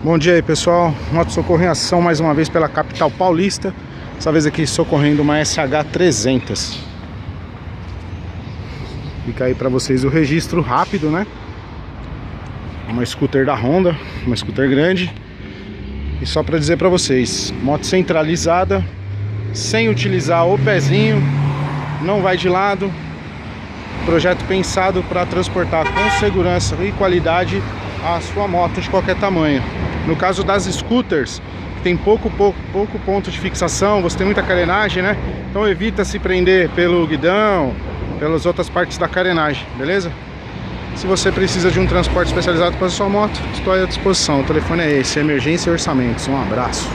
Bom dia aí, pessoal. Moto Socorro em ação mais uma vez pela capital paulista. Dessa vez aqui socorrendo uma SH300. Fica aí pra vocês o registro rápido, né? Uma scooter da Honda, uma scooter grande. E só pra dizer pra vocês, moto centralizada, sem utilizar o pezinho, não vai de lado. Projeto pensado para transportar com segurança e qualidade a sua moto de qualquer tamanho. No caso das scooters, tem pouco ponto de fixação, você tem muita carenagem, né? Então evita se prender pelo guidão, pelas outras partes da carenagem, beleza? Se você precisa de um transporte especializado para a sua moto, estou à disposição. O telefone é esse, emergência e orçamentos. Um abraço.